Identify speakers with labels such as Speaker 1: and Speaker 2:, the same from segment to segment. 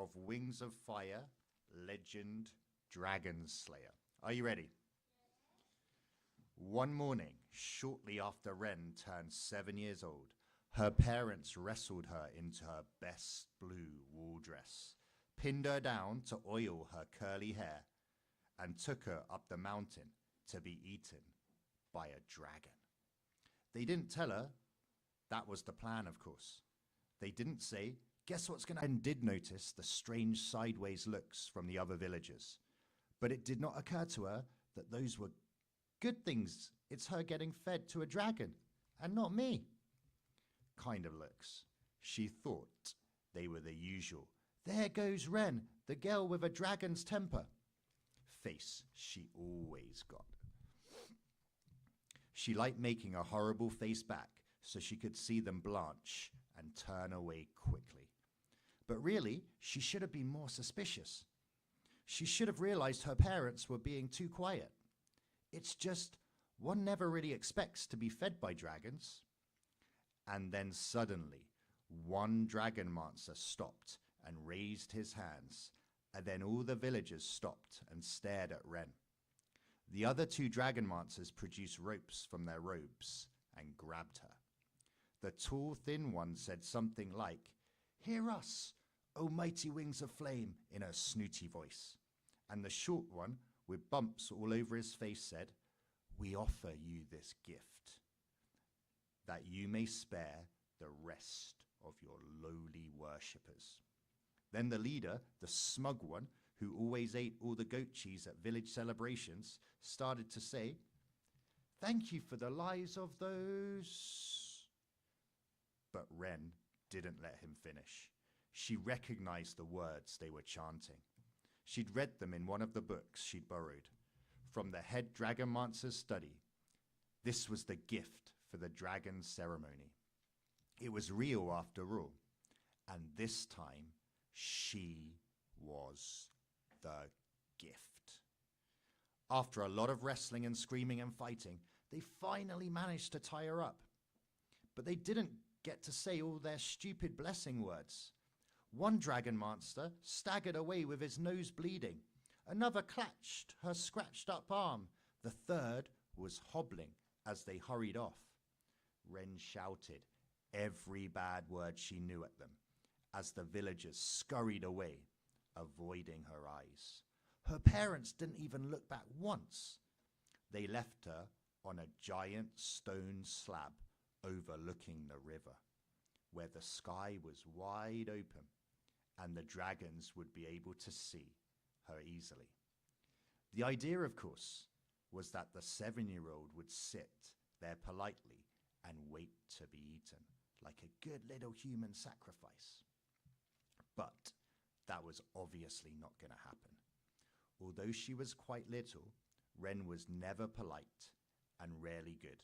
Speaker 1: of Wings of Fire legend Dragon Slayer. Are you ready? One morning, shortly after Wren turned 7 years old, her parents wrestled her into her best blue wool dress, pinned her down to oil her curly hair, and took her up the mountain to be eaten by a dragon. They didn't tell her that was the plan, of course. They didn't say, guess what's going to happen? Did notice the strange sideways looks from the other villagers, but it did not occur to her that those were good things. It's her getting fed to a dragon, and not me. Kind of looks. She thought they were the usual. There goes Wren, the girl with a dragon's temper. Face she always got. She liked making a horrible face back so she could see them blanch and turn away quickly. But really, she should have been more suspicious. She should have realized her parents were being too quiet. It's just, one never really expects to be fed by dragons. And then suddenly, one dragon monster stopped and raised his hands, and then all the villagers stopped and stared at Wren. The other two dragon monsters produced ropes from their robes and grabbed her. The tall, thin one said something like, "Hear us, O mighty wings of flame," in a snooty voice. And the short one, with bumps all over his face, said, "We offer you this gift, that you may spare the rest of your lowly worshippers." Then the leader, the smug one, who always ate all the goat cheese at village celebrations, started to say, "Thank you for the lives of those..." But Wren didn't let him finish. She recognized the words they were chanting. She'd read them in one of the books she'd borrowed from the head dragon monster's study. This was the gift for the dragon ceremony. It was real after all, and this time she was the gift. After a lot of wrestling and screaming and fighting, they finally managed to tie her up. But they didn't get to say all their stupid blessing words. One dragon monster staggered away with his nose bleeding. Another clutched her scratched up arm. The third was hobbling as they hurried off. Wren shouted every bad word she knew at them as the villagers scurried away, avoiding her eyes. Her parents didn't even look back once. They left her on a giant stone slab overlooking the river, where the sky was wide open and the dragons would be able to see her easily. The idea, of course, was that the 7-year-old would sit there politely and wait to be eaten, like a good little human sacrifice. But that was obviously not going to happen. Although she was quite little, Wren was never polite and rarely good.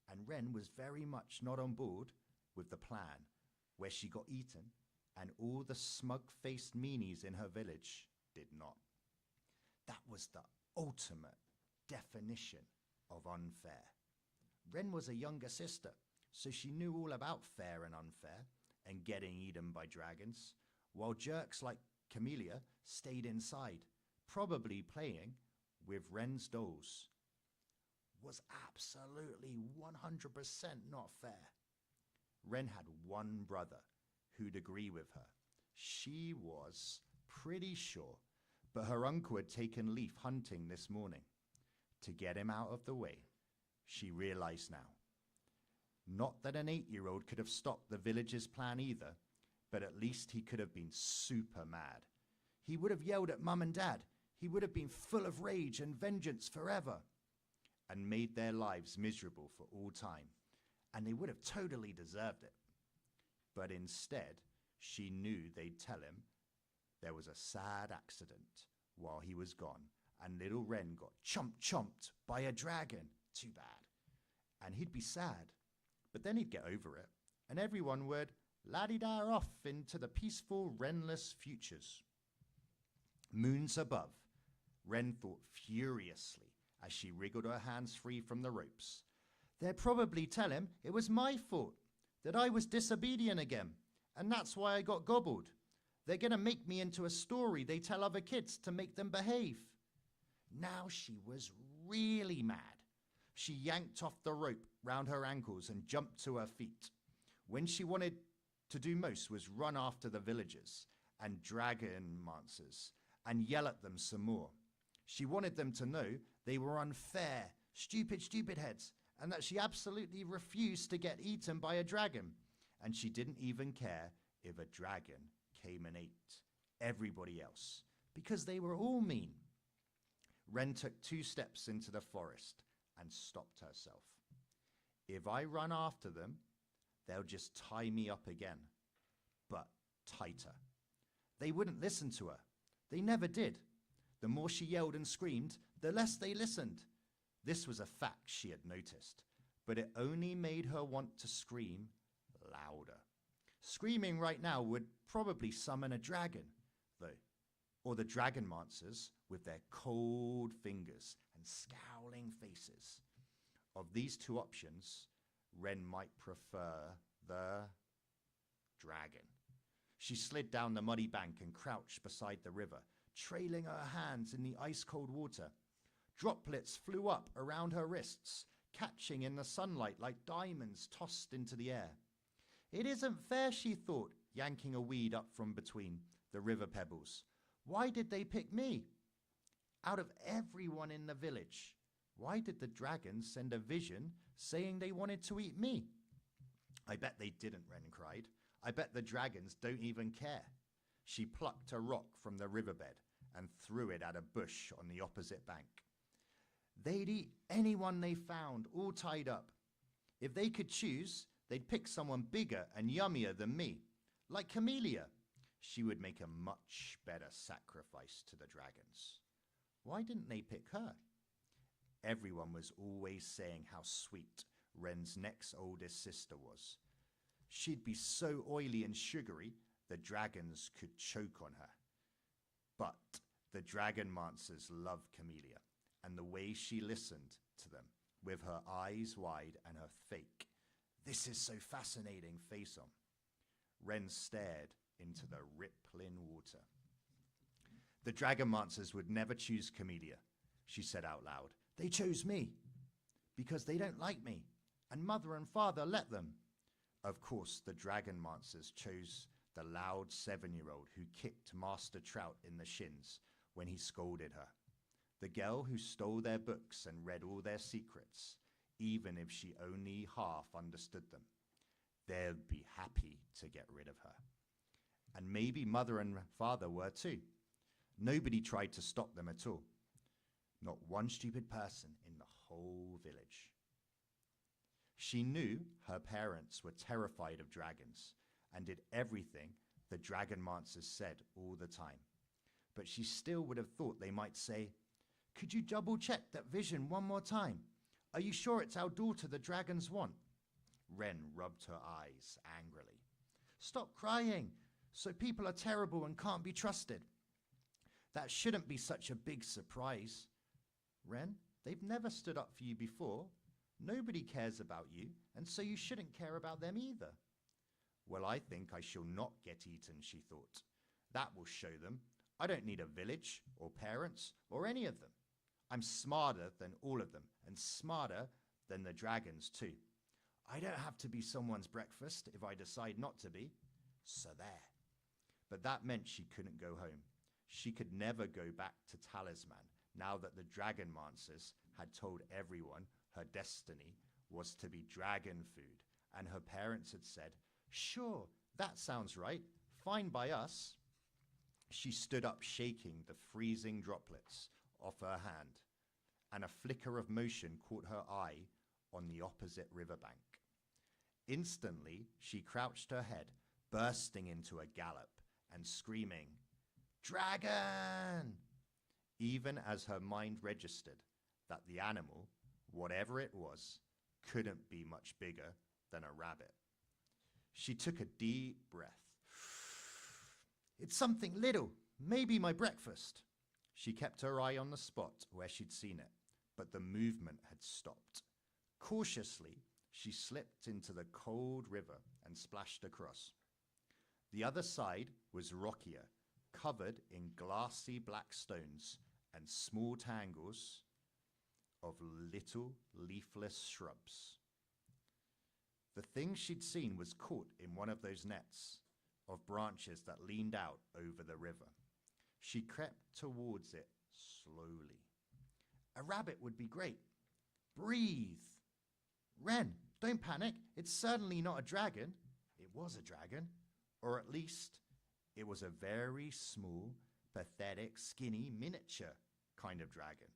Speaker 1: And Wren was very much not on board with the plan where she got eaten and all the smug-faced meanies in her village did not. That was the ultimate definition of unfair. Wren was a younger sister, so she knew all about fair and unfair and getting eaten by dragons, while jerks like Camellia stayed inside, probably playing with Wren's dolls. Was absolutely 100% not fair. Wren had one brother who'd agree with her. She was pretty sure, but her uncle had taken Leaf hunting this morning. To get him out of the way, she realized now. Not that an 8-year-old could have stopped the village's plan either, but at least he could have been super mad. He would have yelled at Mum and Dad. He would have been full of rage and vengeance forever and made their lives miserable for all time. And they would have totally deserved it. But instead, she knew they'd tell him there was a sad accident while he was gone, and little Wren got chomped by a dragon. Too bad. And he'd be sad, but then he'd get over it, and everyone would la-di-da off into the peaceful, Wrenless futures. Moons above, Wren thought furiously as she wriggled her hands free from the ropes. They'd probably tell him it was my fault, that I was disobedient again, and that's why I got gobbled. They're going to make me into a story they tell other kids to make them behave. Now she was really mad. She yanked off the rope round her ankles and jumped to her feet. When she wanted to do most was run after the villagers and dragon mancers and yell at them some more. She wanted them to know they were unfair, stupid heads, and that she absolutely refused to get eaten by a dragon. And she didn't even care if a dragon came and ate everybody else, because they were all mean. Wren took 2 steps into the forest and stopped herself. If I run after them, they'll just tie me up again, but tighter. They wouldn't listen to her. They never did. The more she yelled and screamed, the less they listened. This was a fact she had noticed, but it only made her want to scream louder. Screaming right now would probably summon a dragon, though, or the dragon mancers with their cold fingers and scowling faces. Of these 2 options, Wren might prefer the dragon. She slid down the muddy bank and crouched beside the river, trailing her hands in the ice-cold water. Droplets flew up around her wrists, catching in the sunlight like diamonds tossed into the air. It isn't fair, she thought, yanking a weed up from between the river pebbles. Why did they pick me? Out of everyone in the village, why did the dragons send a vision saying they wanted to eat me? I bet they didn't, Wren cried. I bet the dragons don't even care. She plucked a rock from the riverbed and threw it at a bush on the opposite bank. They'd eat anyone they found, all tied up. If they could choose, they'd pick someone bigger and yummier than me, like Camellia. She would make a much better sacrifice to the dragons. Why didn't they pick her? Everyone was always saying how sweet Wren's next oldest sister was. She'd be so oily and sugary, the dragons could choke on her. But the dragon mancers loved Camellia, and the way she listened to them, with her eyes wide and her fake, "This is so fascinating" face on. Wren stared into the rippling water. The dragon mancers would never choose Camellia, she said out loud. They chose me because they don't like me, and mother and father let them. Of course, the dragon mancers chose the loud 7-year-old who kicked Master Trout in the shins when he scolded her. The girl who stole their books and read all their secrets, even if she only half understood them. They'd be happy to get rid of her. And maybe mother and father were too. Nobody tried to stop them at all. Not one stupid person in the whole village. She knew her parents were terrified of dragons and did everything the dragon mancers said all the time. But she still would have thought they might say, "Could you double check that vision one more time? Are you sure it's our daughter the dragons want?" Wren rubbed her eyes angrily. "Stop crying. So people are terrible and can't be trusted. That shouldn't be such a big surprise. Wren, they've never stood up for you before. Nobody cares about you, and so you shouldn't care about them either." "Well, I think I shall not get eaten," she thought. "That will show them. I don't need a village or parents or any of them. I'm smarter than all of them, and smarter than the dragons too. I don't have to be someone's breakfast if I decide not to be. So there." But that meant she couldn't go home. She could never go back to Talisman now that the dragon mancers had told everyone her destiny was to be dragon food, and her parents had said, "Sure, that sounds right. Fine by us." She stood up, shaking the freezing droplets off her hand, and a flicker of motion caught her eye on the opposite riverbank. Instantly, she crouched her head, bursting into a gallop and screaming, "Dragon!" even as her mind registered that the animal, whatever it was, couldn't be much bigger than a rabbit. She took a deep breath. "It's something little, maybe my breakfast." She kept her eye on the spot where she'd seen it, but the movement had stopped. Cautiously, she slipped into the cold river and splashed across. The other side was rockier, covered in glassy black stones and small tangles of little leafless shrubs. The thing she'd seen was caught in one of those nets of branches that leaned out over the river. She crept towards it slowly. A rabbit would be great. Breathe. Wren, don't panic. It's certainly not a dragon. It was a dragon. Or at least, it was a very small, pathetic, skinny, miniature kind of dragon.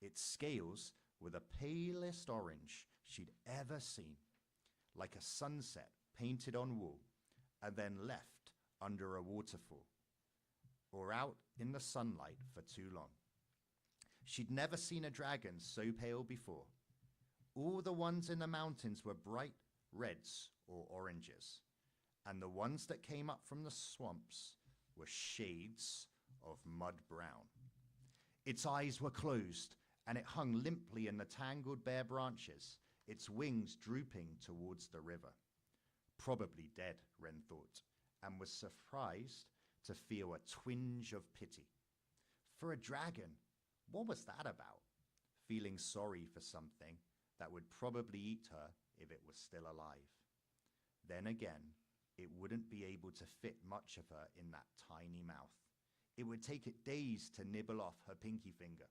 Speaker 1: Its scales were the palest orange she'd ever seen, like a sunset painted on wool and then left under a waterfall or out in the sunlight for too long. She'd never seen a dragon so pale before. All the ones in the mountains were bright reds or oranges, and the ones that came up from the swamps were shades of mud brown. Its eyes were closed, and it hung limply in the tangled bare branches, its wings drooping towards the river. Probably dead, Wren thought, and was surprised to feel a twinge of pity. For a dragon, what was that about? Feeling sorry for something that would probably eat her if it was still alive. Then again, it wouldn't be able to fit much of her in that tiny mouth. It would take it days to nibble off her pinky finger.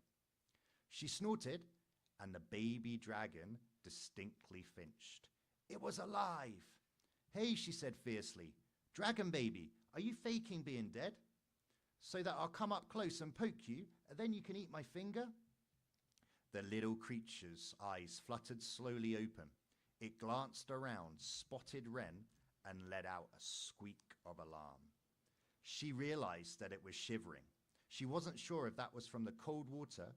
Speaker 1: She snorted, and the baby dragon distinctly finched. It was alive. Hey, she said fiercely, dragon baby, are you faking being dead? So that I'll come up close and poke you, and then you can eat my finger? The little creature's eyes fluttered slowly open. It glanced around, spotted Wren, and let out a squeak of alarm. She realized that it was shivering. She wasn't sure if that was from the cold water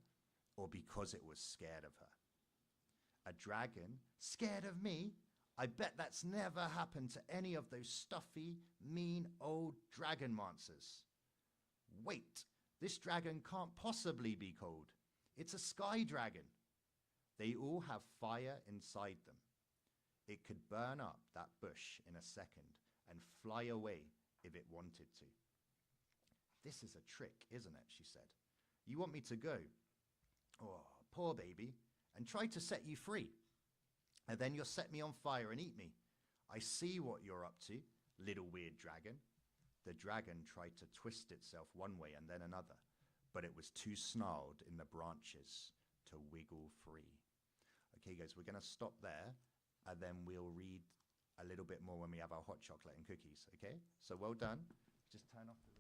Speaker 1: or because it was scared of her. A dragon? Scared of me? I bet that's never happened to any of those stuffy, mean old dragon monsters. Wait, this dragon can't possibly be cold. It's a sky dragon. They all have fire inside them. It could burn up that bush in a second and fly away if it wanted to. This is a trick, isn't it? She said. You want me to go? Oh, poor baby, and try to set you free. And then you'll set me on fire and eat me. I see what you're up to, little weird dragon. The dragon tried to twist itself one way and then another, but it was too snarled in the branches to wiggle free. Okay, guys, we're going to stop there, and then we'll read a little bit more when we have our hot chocolate and cookies, okay? So well done. Just turn off the